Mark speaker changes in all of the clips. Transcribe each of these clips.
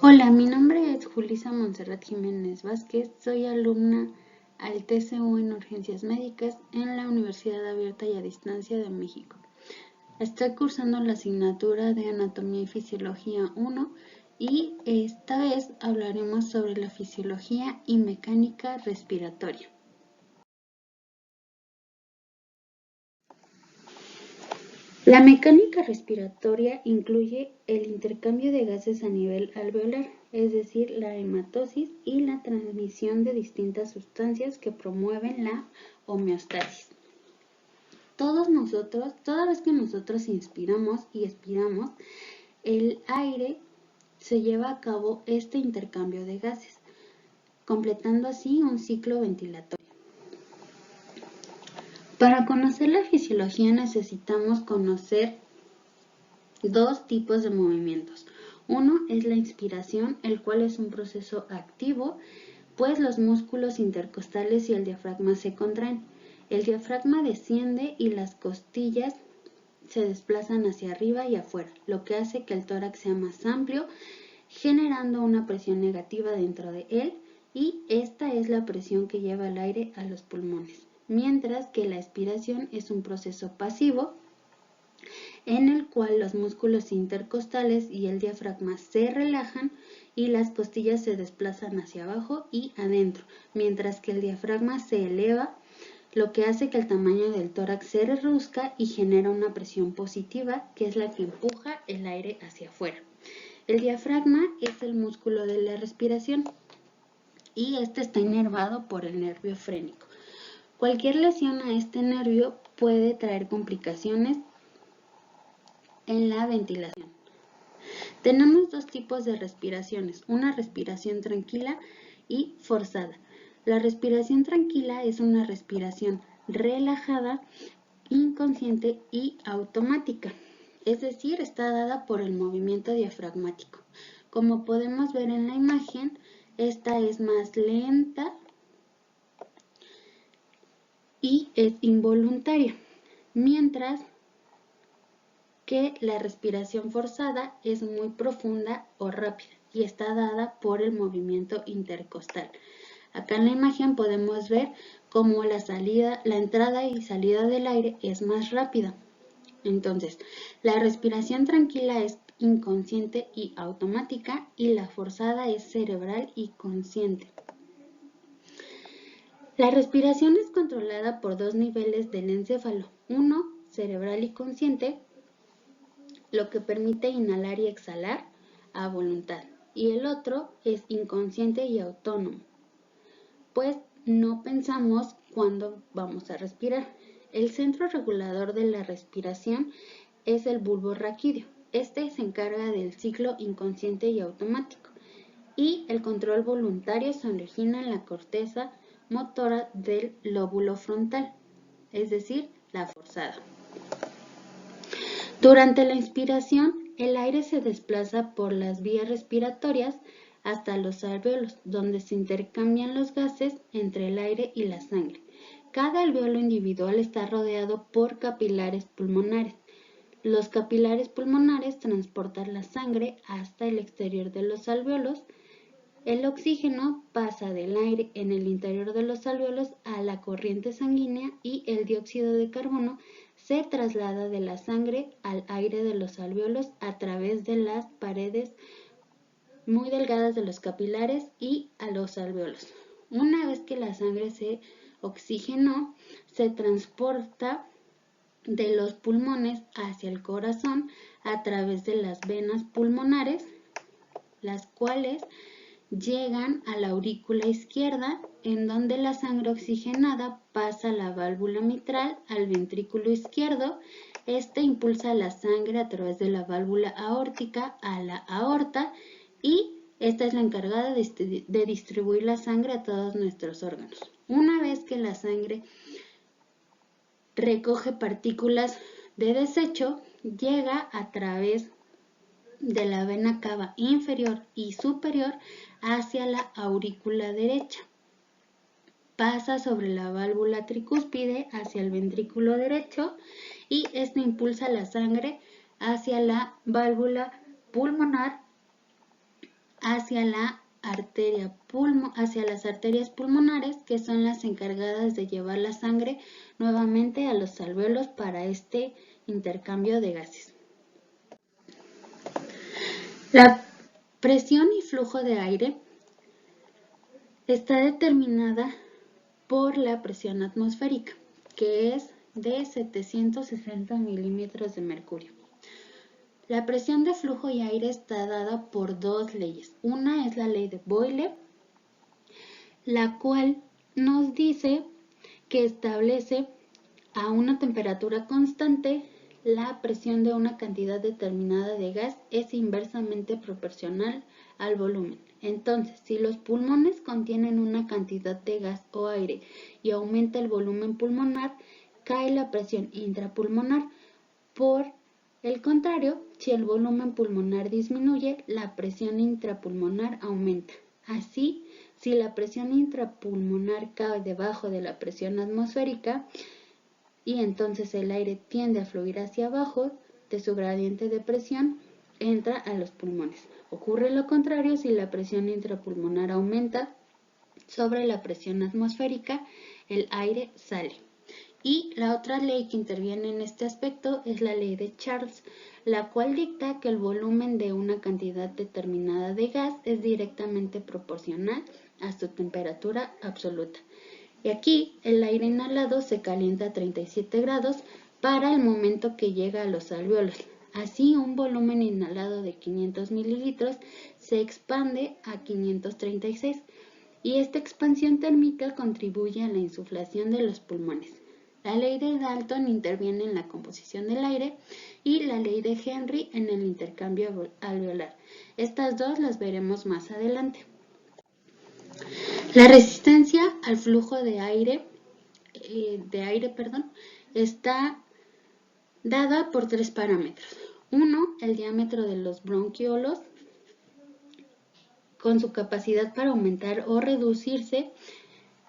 Speaker 1: Hola, mi nombre es Julisa Montserrat Jiménez Vázquez, soy alumna al TCU en Urgencias Médicas en la Universidad Abierta y a Distancia de México. Estoy cursando la asignatura de Anatomía y Fisiología 1 y esta vez hablaremos sobre la fisiología y mecánica respiratoria. La mecánica respiratoria incluye el intercambio de gases a nivel alveolar, es decir, la hematosis y la transmisión de distintas sustancias que promueven la homeostasis. Toda vez que nosotros inspiramos y expiramos, el aire se lleva a cabo este intercambio de gases, completando así un ciclo ventilatorio. Para conocer la fisiología necesitamos conocer dos tipos de movimientos. Uno es la inspiración, el cual es un proceso activo, pues los músculos intercostales y el diafragma se contraen. El diafragma desciende y las costillas se desplazan hacia arriba y afuera, lo que hace que el tórax sea más amplio, generando una presión negativa dentro de él, y esta es la presión que lleva el aire a los pulmones. Mientras que la expiración es un proceso pasivo, en el cual los músculos intercostales y el diafragma se relajan y las costillas se desplazan hacia abajo y adentro, mientras que el diafragma se eleva, lo que hace que el tamaño del tórax se reduzca y genera una presión positiva, que es la que empuja el aire hacia afuera. El diafragma es el músculo de la respiración y este está inervado por el nervio frénico. Cualquier lesión a este nervio puede traer complicaciones en la ventilación. Tenemos dos tipos de respiraciones, una respiración tranquila y forzada. La respiración tranquila es una respiración relajada, inconsciente y automática, es decir, está dada por el movimiento diafragmático. Como podemos ver en la imagen, esta es más lenta y es involuntaria, mientras que la respiración forzada es muy profunda o rápida y está dada por el movimiento intercostal. Acá en la imagen podemos ver cómo la entrada y salida del aire es más rápida. Entonces, la respiración tranquila es inconsciente y automática y la forzada es cerebral y consciente. La respiración es controlada por dos niveles del encéfalo, uno cerebral y consciente, lo que permite inhalar y exhalar a voluntad, y el otro es inconsciente y autónomo, pues no pensamos cuándo vamos a respirar. El centro regulador de la respiración es el bulbo raquídeo. Este se encarga del ciclo inconsciente y automático, y el control voluntario se origina en la corteza motora del lóbulo frontal, es decir, la forzada. Durante la inspiración, el aire se desplaza por las vías respiratorias hasta los alvéolos, donde se intercambian los gases entre el aire y la sangre. Cada alvéolo individual está rodeado por capilares pulmonares. Los capilares pulmonares transportan la sangre hasta el exterior de los alvéolos. El oxígeno pasa del aire en el interior de los alvéolos a la corriente sanguínea y el dióxido de carbono se traslada de la sangre al aire de los alvéolos a través de las paredes muy delgadas de los capilares y a los alvéolos. Una vez que la sangre se oxigenó, se transporta de los pulmones hacia el corazón a través de las venas pulmonares, las cuales llegan a la aurícula izquierda, en donde la sangre oxigenada pasa a la válvula mitral al ventrículo izquierdo. Este impulsa la sangre a través de la válvula aórtica a la aorta, y esta es la encargada de distribuir la sangre a todos nuestros órganos. Una vez que la sangre recoge partículas de desecho, llega a través de la vena cava inferior y superior hacia la aurícula derecha. Pasa sobre la válvula tricúspide hacia el ventrículo derecho, y este impulsa la sangre hacia la válvula pulmonar hacia hacia las arterias pulmonares, que son las encargadas de llevar la sangre nuevamente a los alvéolos para este intercambio de gases. La presión y flujo de aire está determinada por la presión atmosférica, que es de 760 milímetros de mercurio. La presión de flujo y aire está dada por dos leyes. Una es la ley de Boyle, la cual nos dice que establece a una temperatura constante la presión de una cantidad determinada de gas es inversamente proporcional al volumen. Entonces, si los pulmones contienen una cantidad de gas o aire y aumenta el volumen pulmonar, cae la presión intrapulmonar. Por el contrario, si el volumen pulmonar disminuye, la presión intrapulmonar aumenta. Así, si la presión intrapulmonar cae debajo de la presión atmosférica y entonces el aire tiende a fluir hacia abajo de su gradiente de presión, entra a los pulmones. Ocurre lo contrario si la presión intrapulmonar aumenta sobre la presión atmosférica, el aire sale. Y la otra ley que interviene en este aspecto es la ley de Charles, la cual dicta que el volumen de una cantidad determinada de gas es directamente proporcional a su temperatura absoluta. Y aquí el aire inhalado se calienta a 37 grados para el momento que llega a los alvéolos. Así, un volumen inhalado de 500 mililitros se expande a 536 y esta expansión térmica contribuye a la insuflación de los pulmones. La ley de Dalton interviene en la composición del aire y la ley de Henry en el intercambio alveolar. Estas dos las veremos más adelante. La resistencia al flujo de aire, está dada por tres parámetros. Uno, el diámetro de los bronquiolos, con su capacidad para aumentar o reducirse,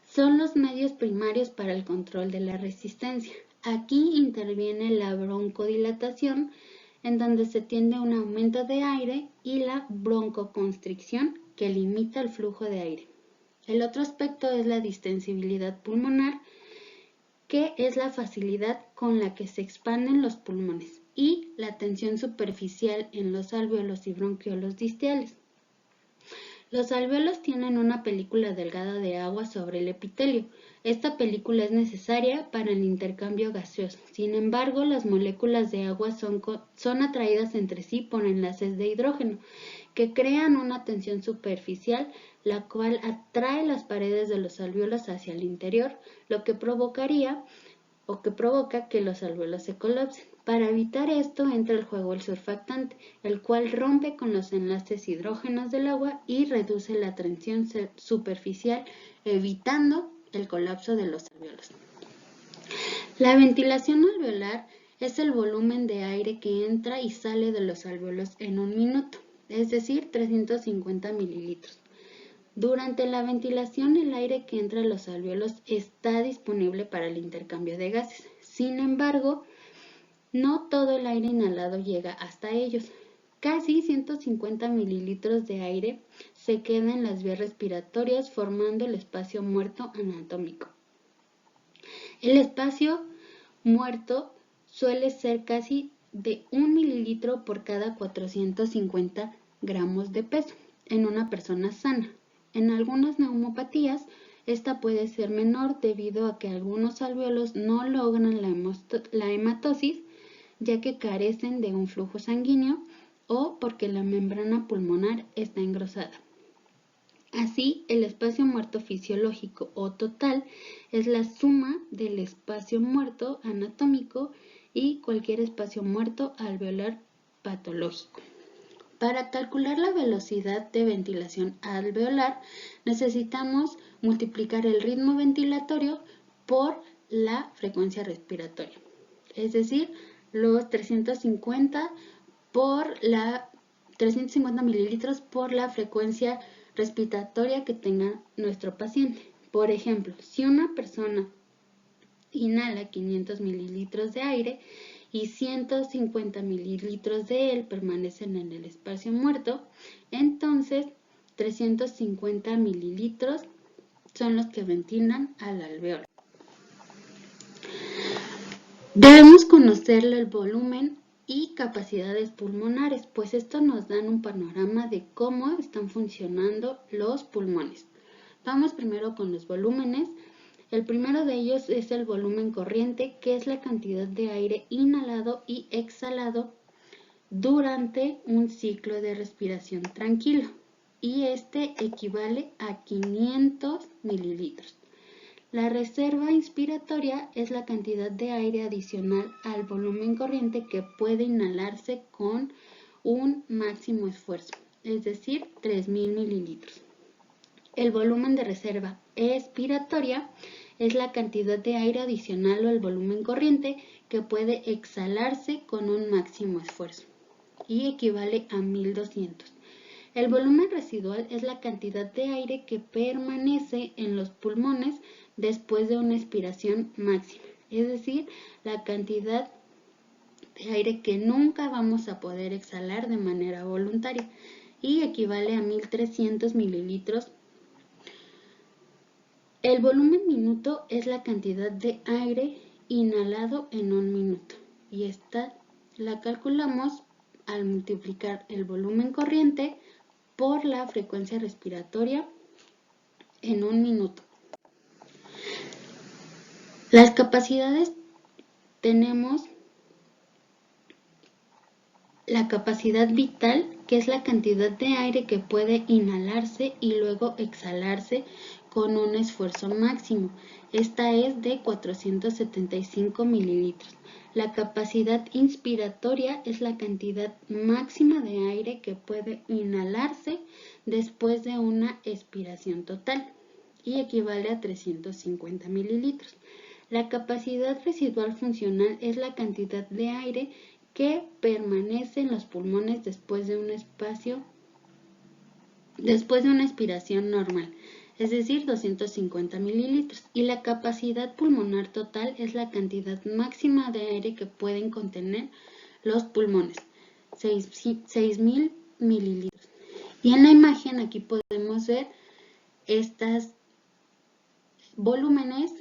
Speaker 1: son los medios primarios para el control de la resistencia. Aquí interviene la broncodilatación, en donde se tiende a un aumento de aire, y la broncoconstricción, que limita el flujo de aire. El otro aspecto es la distensibilidad pulmonar, que es la facilidad con la que se expanden los pulmones, y la tensión superficial en los alvéolos y bronquiolos distales. Los alvéolos tienen una película delgada de agua sobre el epitelio. Esta película es necesaria para el intercambio gaseoso. Sin embargo, las moléculas de agua son atraídas entre sí por enlaces de hidrógeno, que crean una tensión superficial, la cual atrae las paredes de los alvéolos hacia el interior, lo que provoca que los alvéolos se colapsen. Para evitar esto entra en juego el surfactante, el cual rompe con los enlaces hidrógenos del agua y reduce la tensión superficial, evitando el colapso de los alvéolos. La ventilación alveolar es el volumen de aire que entra y sale de los alvéolos en un minuto, es decir, 350 mililitros. Durante la ventilación, el aire que entra a los alvéolos está disponible para el intercambio de gases. Sin embargo, no todo el aire inhalado llega hasta ellos. Casi 150 mililitros de aire se queda en las vías respiratorias, formando el espacio muerto anatómico. El espacio muerto suele ser casi de 1 mililitro por cada 450 gramos de peso en una persona sana. En algunas neumopatías, esta puede ser menor debido a que algunos alvéolos no logran la hematosis, ya que carecen de un flujo sanguíneo o porque la membrana pulmonar está engrosada. Así, el espacio muerto fisiológico o total es la suma del espacio muerto anatómico y cualquier espacio muerto alveolar patológico. Para calcular la velocidad de ventilación alveolar, necesitamos multiplicar el ritmo ventilatorio por la frecuencia respiratoria, es decir, los 350 mililitros por la frecuencia respiratoria que tenga nuestro paciente. Por ejemplo, si una persona inhala 500 mililitros de aire y 150 mililitros de él permanecen en el espacio muerto, entonces 350 mililitros son los que ventilan al alveolo. Debemos conocer el volumen y capacidades pulmonares, pues esto nos dan un panorama de cómo están funcionando los pulmones. Vamos primero con los volúmenes. El primero de ellos es el volumen corriente, que es la cantidad de aire inhalado y exhalado durante un ciclo de respiración tranquilo, y este equivale a 500 mililitros. La reserva inspiratoria es la cantidad de aire adicional al volumen corriente que puede inhalarse con un máximo esfuerzo, es decir, 3.000 mililitros. El volumen de reserva expiratoria es la cantidad de aire adicional al volumen corriente que puede exhalarse con un máximo esfuerzo y equivale a 1.200. El volumen residual es la cantidad de aire que permanece en los pulmones después de una expiración máxima, es decir, la cantidad de aire que nunca vamos a poder exhalar de manera voluntaria y equivale a 1.300 mililitros. El volumen minuto es la cantidad de aire inhalado en un minuto y esta la calculamos al multiplicar el volumen corriente por la frecuencia respiratoria en un minuto. Las capacidades, tenemos la capacidad vital, que es la cantidad de aire que puede inhalarse y luego exhalarse con un esfuerzo máximo. Esta es de 475 mililitros. La capacidad inspiratoria es la cantidad máxima de aire que puede inhalarse después de una expiración total y equivale a 350 mililitros. La capacidad residual funcional es la cantidad de aire que permanece en los pulmones después de una expiración normal, es decir, 250 mililitros. Y la capacidad pulmonar total es la cantidad máxima de aire que pueden contener los pulmones, 6.000 mililitros. Y en la imagen aquí podemos ver estos volúmenes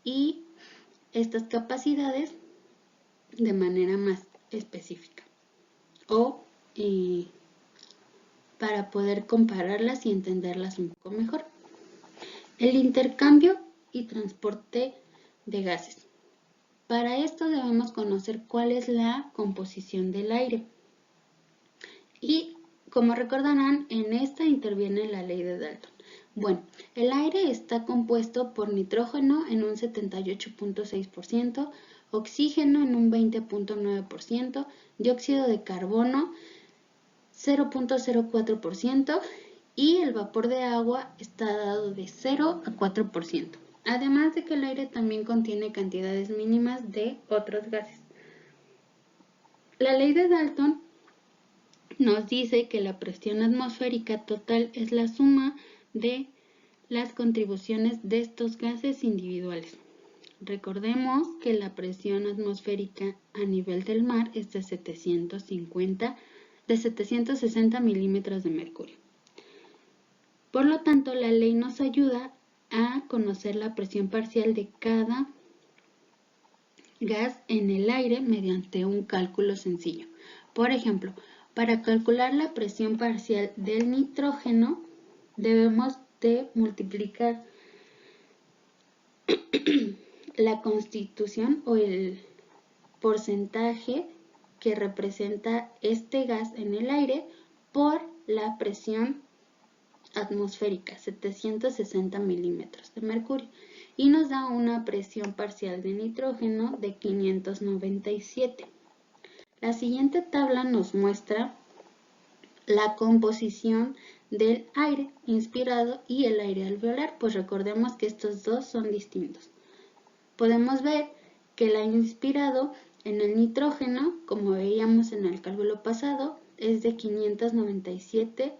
Speaker 1: y estas capacidades de manera más específica o para poder compararlas y entenderlas un poco mejor. El intercambio y transporte de gases. Para esto debemos conocer cuál es la composición del aire. Y como recordarán, en esta interviene la ley de Dalton. Bueno, el aire está compuesto por nitrógeno en un 78.6%, oxígeno en un 20.9%, dióxido de carbono 0.04% y el vapor de agua está dado de 0 a 4%. Además de que el aire también contiene cantidades mínimas de otros gases. La ley de Dalton nos dice que la presión atmosférica total es la suma de las contribuciones de estos gases individuales. Recordemos que la presión atmosférica a nivel del mar es de 760 milímetros de mercurio. Por lo tanto, la ley nos ayuda a conocer la presión parcial de cada gas en el aire mediante un cálculo sencillo. Por ejemplo, para calcular la presión parcial del nitrógeno, debemos de multiplicar la constitución o el porcentaje que representa este gas en el aire por la presión atmosférica, 760 milímetros de mercurio, y nos da una presión parcial de nitrógeno de 597. La siguiente tabla nos muestra la composición del aire inspirado y el aire alveolar, pues recordemos que estos dos son distintos. Podemos ver que el aire inspirado en el nitrógeno, como veíamos en el cálculo pasado, es de 597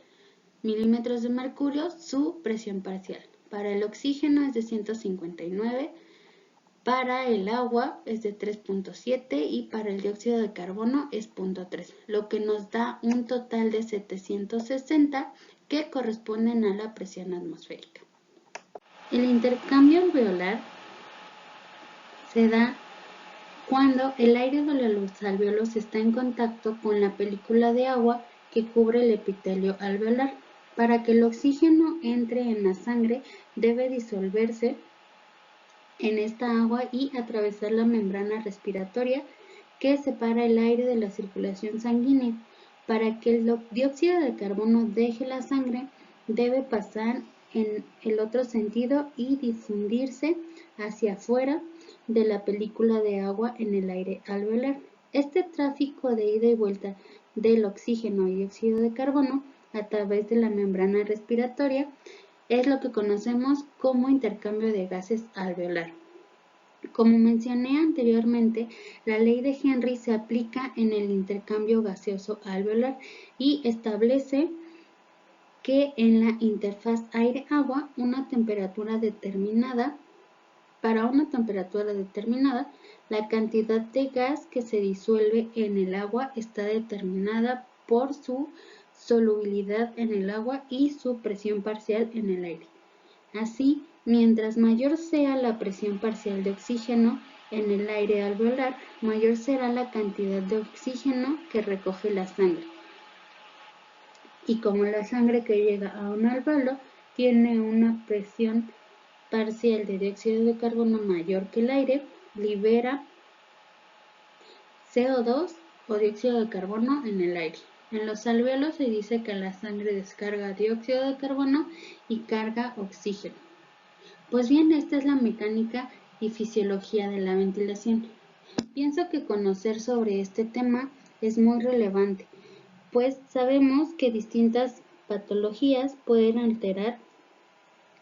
Speaker 1: milímetros de mercurio su presión parcial. Para el oxígeno es de 159 Para el agua es de 3.7 y para el dióxido de carbono es 0.3, lo que nos da un total de 760 que corresponden a la presión atmosférica. El intercambio alveolar se da cuando el aire de los alvéolos está en contacto con la película de agua que cubre el epitelio alveolar. Para que el oxígeno entre en la sangre debe disolverse en esta agua y atravesar la membrana respiratoria que separa el aire de la circulación sanguínea. Para que el dióxido de carbono deje la sangre, debe pasar en el otro sentido y difundirse hacia afuera de la película de agua en el aire alveolar. Este tráfico de ida y vuelta del oxígeno y dióxido de carbono a través de la membrana respiratoria es lo que conocemos como intercambio de gases alveolar. Como mencioné anteriormente, la ley de Henry se aplica en el intercambio gaseoso alveolar y establece que en la interfaz aire-agua para una temperatura determinada, la cantidad de gas que se disuelve en el agua está determinada por su solubilidad en el agua y su presión parcial en el aire. Así, mientras mayor sea la presión parcial de oxígeno en el aire alveolar, mayor será la cantidad de oxígeno que recoge la sangre. Y como la sangre que llega a un alveolo tiene una presión parcial de dióxido de carbono mayor que el aire, libera CO2 o dióxido de carbono en el aire. En los alvéolos se dice que la sangre descarga dióxido de carbono y carga oxígeno. Pues bien, esta es la mecánica y fisiología de la ventilación. Pienso que conocer sobre este tema es muy relevante, pues sabemos que distintas patologías pueden alterar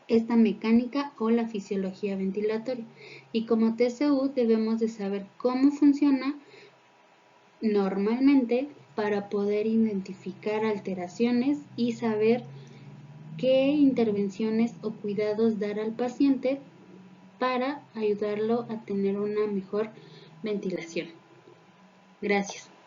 Speaker 1: esta mecánica o la fisiología ventilatoria. Y como TCU debemos de saber cómo funciona normalmente para poder identificar alteraciones y saber qué intervenciones o cuidados dar al paciente para ayudarlo a tener una mejor ventilación. Gracias.